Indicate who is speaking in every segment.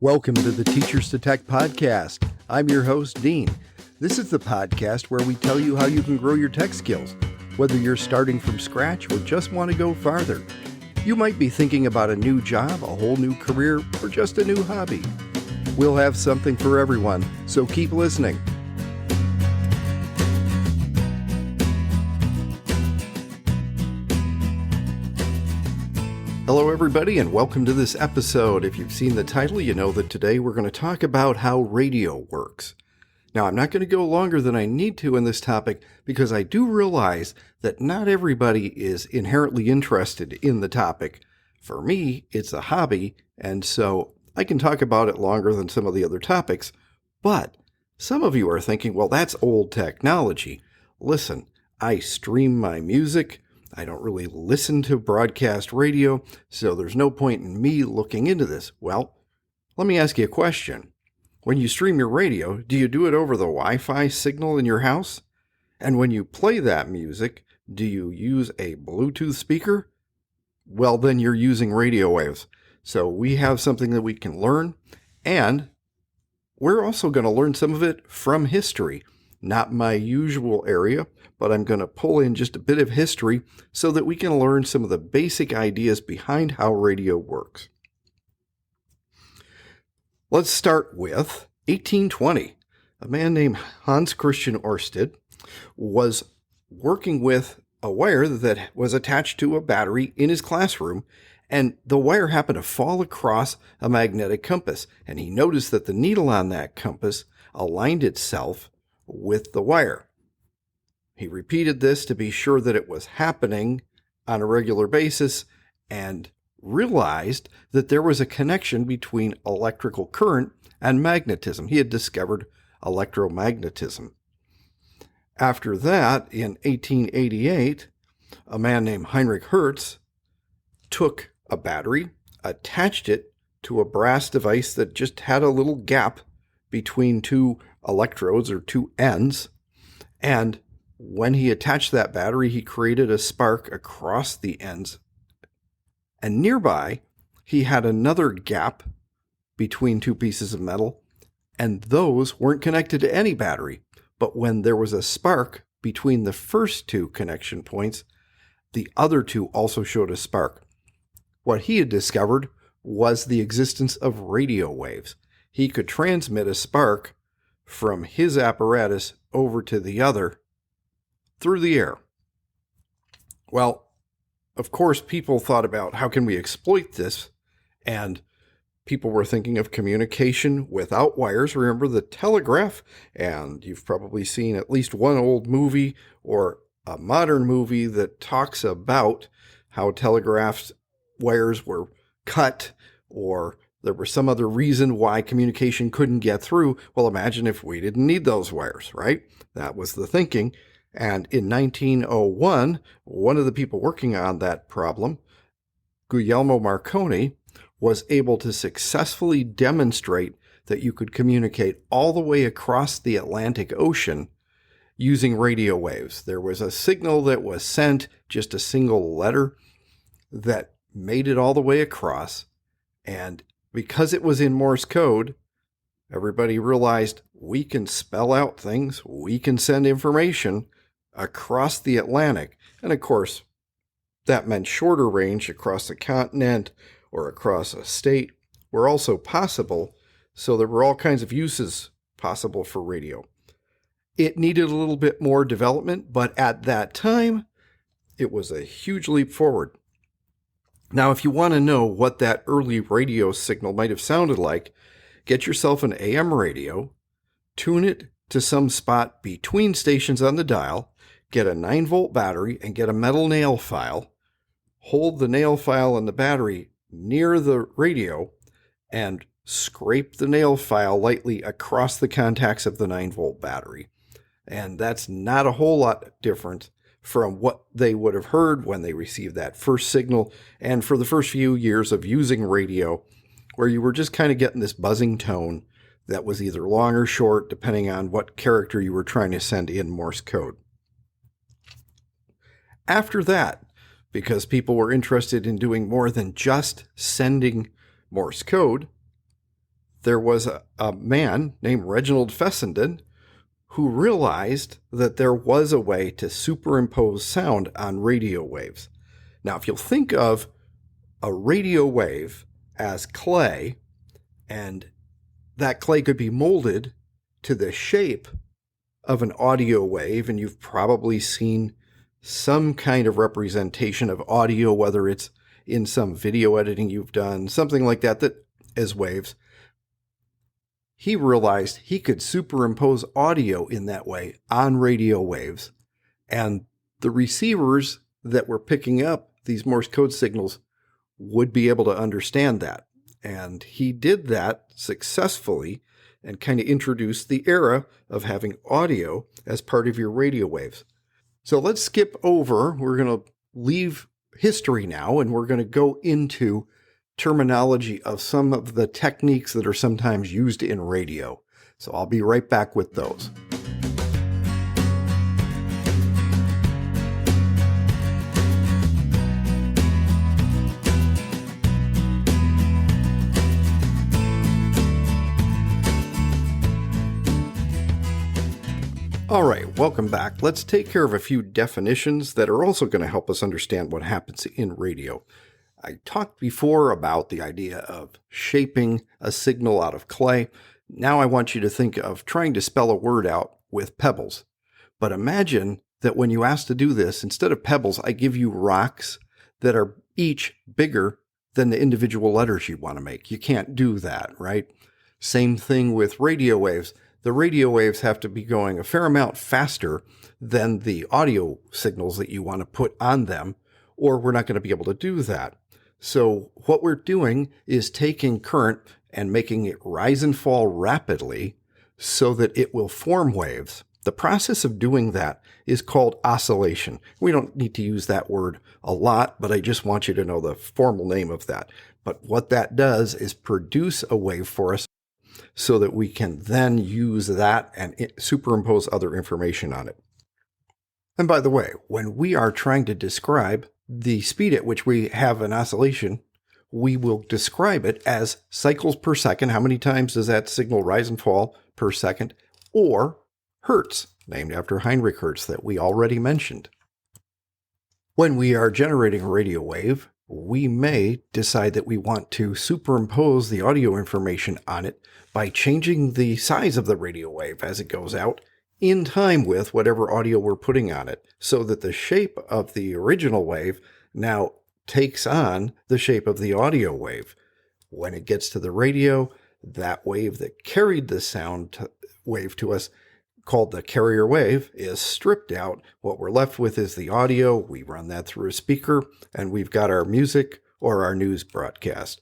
Speaker 1: Welcome to the Teachers to Tech podcast. I'm your host, Dean. This is the podcast where we tell you how you can grow your tech skills, whether you're starting from scratch or just want to go farther. You might be thinking about a new job, a whole new career, or just a new hobby. We'll have something for everyone, so keep listening. Hello everybody and welcome to this episode. If you've seen the title, you know that today we're going to talk about how radio works. Now, I'm not going to go longer than I need to in this topic because I do realize that not everybody is inherently interested in the topic. For me, it's a hobby, and so I can talk about it longer than some of the other topics, but some of you are thinking, well, that's old technology. Listen, I stream my music. I don't really listen to broadcast radio, so there's no point in me looking into this. Well, let me ask you a question. When you stream your radio, do you do it over the Wi-Fi signal in your house? And when you play that music, do you use a Bluetooth speaker? Well, then you're using radio waves. So we have something that we can learn, and we're also going to learn some of it from history. Not my usual area, but I'm going to pull in just a bit of history so that we can learn some of the basic ideas behind how radio works. Let's start with 1820. A man named Hans Christian Ørsted was working with a wire that was attached to a battery in his classroom, and the wire happened to fall across a magnetic compass, and he noticed that the needle on that compass aligned itself with the wire. He repeated this to be sure that it was happening on a regular basis and realized that there was a connection between electrical current and magnetism. He had discovered electromagnetism. After that, in 1888, a man named Heinrich Hertz took a battery, attached it to a brass device that just had a little gap between two electrodes or two ends, and when he attached that battery, he created a spark across the ends. And nearby, he had another gap between two pieces of metal, and those weren't connected to any battery. But when there was a spark between the first two connection points, the other two also showed a spark. What he had discovered was the existence of radio waves. He could transmit a spark from his apparatus over to the other through the air. Well, of course, people thought about how can we exploit this, and people were thinking of communication without wires. Remember the telegraph? And you've probably seen at least one old movie or a modern movie that talks about how telegraph wires were cut, or there was some other reason why communication couldn't get through. Well, imagine if we didn't need those wires, right? That was the thinking. And in 1901, one of the people working on that problem, Guglielmo Marconi, was able to successfully demonstrate that you could communicate all the way across the Atlantic Ocean using radio waves. There was a signal that was sent, just a single letter, that made it all the way across. And because it was in Morse code, everybody realized we can spell out things, we can send information across the Atlantic. And of course, that meant shorter range across a continent or across a state were also possible. So there were all kinds of uses possible for radio. It needed a little bit more development, but at that time, it was a huge leap forward. Now, if you want to know what that early radio signal might have sounded like, get yourself an AM radio, tune it to some spot between stations on the dial, get a 9-volt battery, and get a metal nail file. Hold the nail file and the battery near the radio and scrape the nail file lightly across the contacts of the 9-volt battery. And that's not a whole lot different from what they would have heard when they received that first signal and for the first few years of using radio, where you were just kind of getting this buzzing tone that was either long or short, depending on what character you were trying to send in Morse code. After that, because people were interested in doing more than just sending Morse code, there was a man named Reginald Fessenden who realized that there was a way to superimpose sound on radio waves. Now, if you'll think of a radio wave as clay, and that clay could be molded to the shape of an audio wave, and you've probably seen some kind of representation of audio, whether it's in some video editing you've done, something like that, that as waves. He realized he could superimpose audio in that way on radio waves, and the receivers that were picking up these Morse code signals would be able to understand that. And he did that successfully and kind of introduced the era of having audio as part of your radio waves. So let's skip over. We're going to leave history now, and we're going to go into terminology of some of the techniques that are sometimes used in radio. So I'll be right back with those. All right, welcome back. Let's take care of a few definitions that are also going to help us understand what happens in radio. I talked before about the idea of shaping a signal out of clay. Now I want you to think of trying to spell a word out with pebbles. But imagine that when you ask to do this, instead of pebbles, I give you rocks that are each bigger than the individual letters you want to make. You can't do that, right? Same thing with radio waves. The radio waves have to be going a fair amount faster than the audio signals that you want to put on them, or we're not going to be able to do that. So what we're doing is taking current and making it rise and fall rapidly so that it will form waves. The process of doing that is called oscillation. We don't need to use that word a lot, but I just want you to know the formal name of that. But what that does is produce a wave for us so that we can then use that and superimpose other information on it. And by the way, when we are trying to describe the speed at which we have an oscillation, we will describe it as cycles per second. How many times does that signal rise and fall per second? Or hertz, named after Heinrich Hertz that we already mentioned. When we are generating a radio wave, we may decide that we want to superimpose the audio information on it by changing the size of the radio wave as it goes out in time with whatever audio we're putting on it, so that the shape of the original wave now takes on the shape of the audio wave. When it gets to the radio, that wave that carried the sound wave to us, called the carrier wave, is stripped out. What we're left with is the audio. We run that through a speaker, and we've got our music or our news broadcast.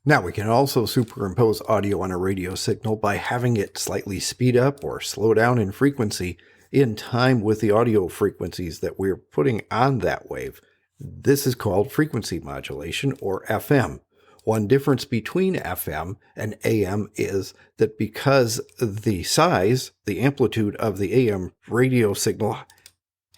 Speaker 1: Now, we can also superimpose audio on a radio signal by having it slightly speed up or slow down in frequency in time with the audio frequencies that we're putting on that wave. This is called frequency modulation, or FM. One difference between FM and AM is that because the size, the amplitude of the AM radio signal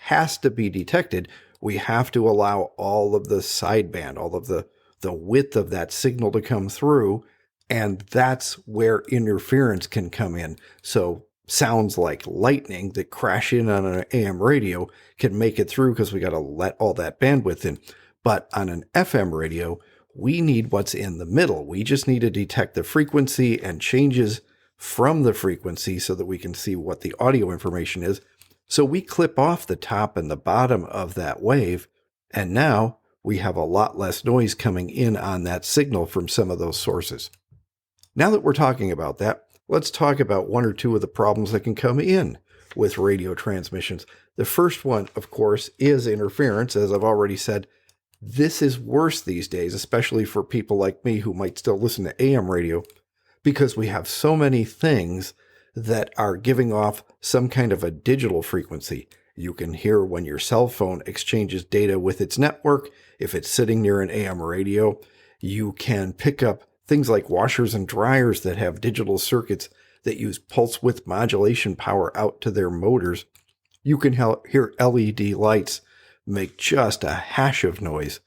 Speaker 1: has to be detected, we have to allow all of the sideband, all of the width of that signal to come through, and that's where interference can come in. So sounds like lightning that crash in on an AM radio can make it through because we got to let all that bandwidth in. But on an FM radio, we need what's in the middle. We just need to detect the frequency and changes from the frequency so that we can see what the audio information is. So we clip off the top and the bottom of that wave, and now we have a lot less noise coming in on that signal from some of those sources. Now that we're talking about that, let's talk about one or two of the problems that can come in with radio transmissions. The first one, of course, is interference. As I've already said, this is worse these days, especially for people like me who might still listen to AM radio, because we have so many things that are giving off some kind of a digital frequency. You can hear when your cell phone exchanges data with its network. If it's sitting near an AM radio, you can pick up things like washers and dryers that have digital circuits that use pulse width modulation power out to their motors. You can hear LED lights make just a hash of noise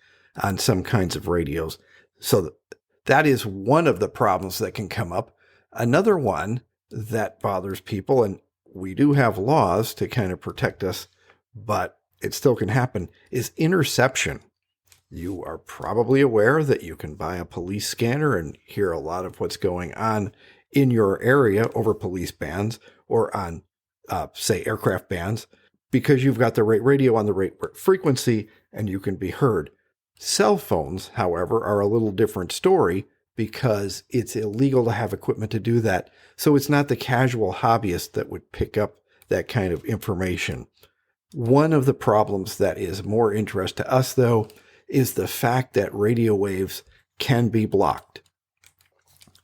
Speaker 1: on some kinds of radios. So that is one of the problems that can come up. Another one that bothers people, and we do have laws to kind of protect us, but it still can happen, is interception. You are probably aware that you can buy a police scanner and hear a lot of what's going on in your area over police bands or on, say, aircraft bands, because you've got the right radio on the right frequency and you can be heard. Cell phones, however, are a little different story because it's illegal to have equipment to do that. So it's not the casual hobbyist that would pick up that kind of information. One of the problems that is more interest to us, though, is the fact that radio waves can be blocked.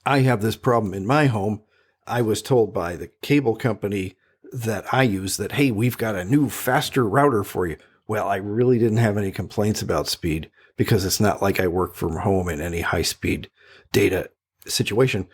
Speaker 1: I have this problem in my home. I was told by the cable company that I use that, hey, we've got a new, faster router for you. Well, I really didn't have any complaints about speed because it's not like I work from home in any high-speed data situation.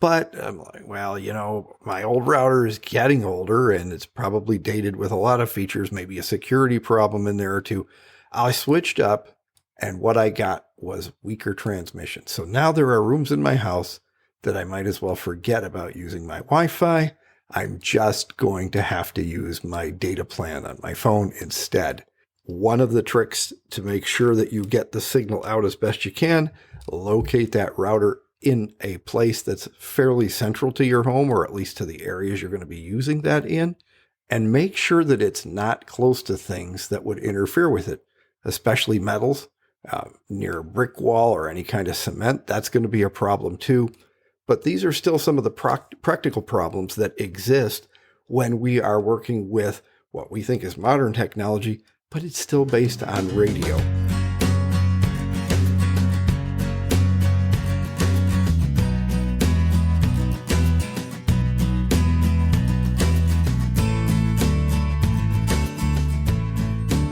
Speaker 1: But I'm like, well, my old router is getting older and it's probably dated with a lot of features, maybe a security problem in there or two. I switched up and what I got was weaker transmission. So now there are rooms in my house that I might as well forget about using my Wi-Fi. I'm just going to have to use my data plan on my phone instead. One of the tricks to make sure that you get the signal out as best you can, locate that router in a place that's fairly central to your home, or at least to the areas you're going to be using that in, and make sure that it's not close to things that would interfere with it, especially metals, near a brick wall or any kind of cement. That's going to be a problem too. But these are still some of the practical problems that exist when we are working with what we think is modern technology, but it's still based on radio.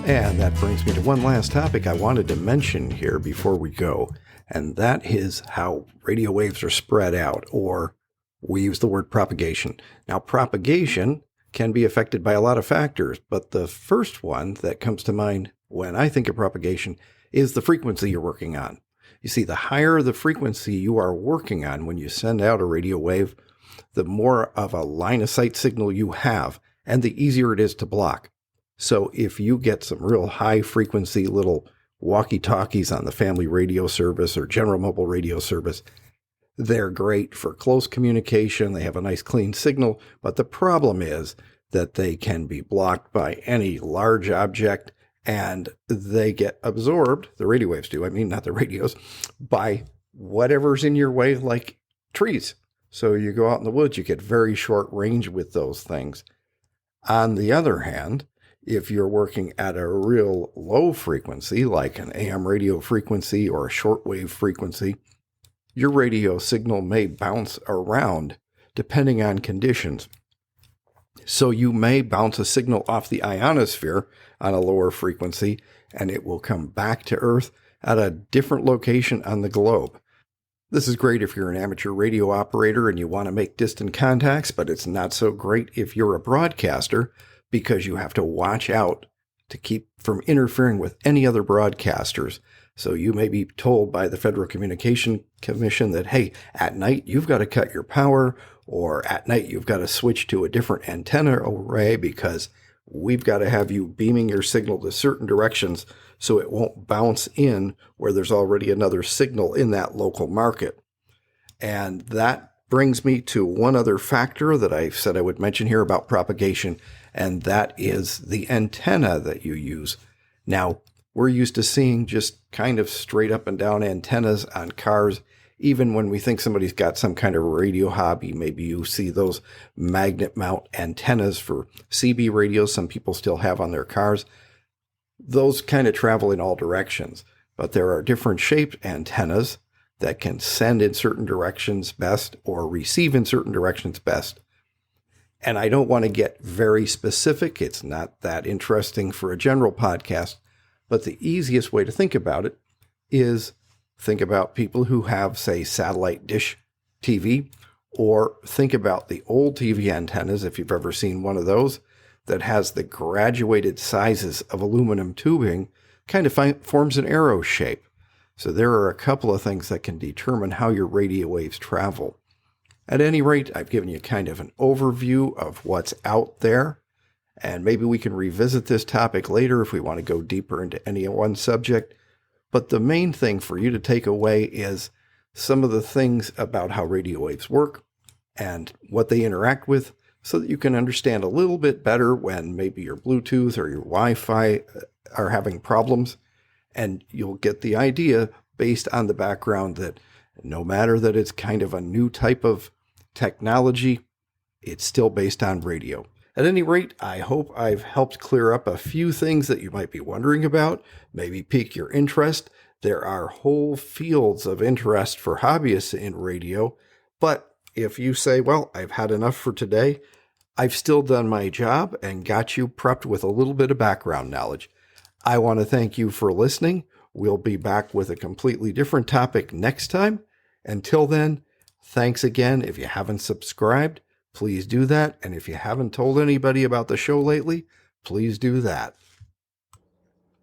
Speaker 1: And that brings me to one last topic I wanted to mention here before we go, and that is how radio waves are spread out, or we use the word propagation. Now, propagation can be affected by a lot of factors, but the first one that comes to mind when I think of propagation is the frequency you're working on. You see, the higher the frequency you are working on when you send out a radio wave, the more of a line of sight signal you have, and the easier it is to block. So if you get some real high frequency little walkie-talkies on the family radio service or general mobile radio service, they're great for close communication. They have a nice clean signal, but the problem is that they can be blocked by any large object and they get absorbed, the radio waves do, I mean, not the radios, by whatever's in your way, like trees. So you go out in the woods, you get very short range with those things. On the other hand, if you're working at a real low frequency, like an AM radio frequency or a shortwave frequency, your radio signal may bounce around depending on conditions. So you may bounce a signal off the ionosphere on a lower frequency, and it will come back to Earth at a different location on the globe. This is great if you're an amateur radio operator and you want to make distant contacts, but it's not so great if you're a broadcaster, because you have to watch out to keep from interfering with any other broadcasters. So you may be told by the Federal Communication Commission that, hey, at night you've got to cut your power, or at night you've got to switch to a different antenna array because we've got to have you beaming your signal to certain directions so it won't bounce in where there's already another signal in that local market. And that brings me to one other factor that I said I would mention here about propagation, and that is the antenna that you use. Now, we're used to seeing just kind of straight up and down antennas on cars, even when we think somebody's got some kind of radio hobby. Maybe you see those magnet mount antennas for CB radios some people still have on their cars. Those kind of travel in all directions, but there are different shaped antennas that can send in certain directions best or receive in certain directions best. And I don't want to get very specific. It's not that interesting for a general podcast, but the easiest way to think about it is think about people who have, say, satellite dish TV, or think about the old TV antennas, if you've ever seen one of those, that has the graduated sizes of aluminum tubing, kind of forms an arrow shape. So there are a couple of things that can determine how your radio waves travel. At any rate, I've given you kind of an overview of what's out there, and maybe we can revisit this topic later if we want to go deeper into any one subject. But the main thing for you to take away is some of the things about how radio waves work and what they interact with, so that you can understand a little bit better when maybe your Bluetooth or your Wi-Fi are having problems. And you'll get the idea based on the background that no matter that it's kind of a new type of technology, it's still based on radio. At any rate, I hope I've helped clear up a few things that you might be wondering about, maybe pique your interest. There are whole fields of interest for hobbyists in radio, but if you say, well, I've had enough for today, I've still done my job and got you prepped with a little bit of background knowledge. I want to thank you for listening. We'll be back with a completely different topic next time. Until then, thanks again. If you haven't subscribed, please do that. And if you haven't told anybody about the show lately, please do that.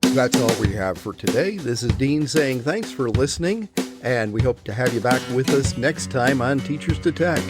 Speaker 1: That's all we have for today. This is Dean saying thanks for listening, and we hope to have you back with us next time on Teachers to Tech.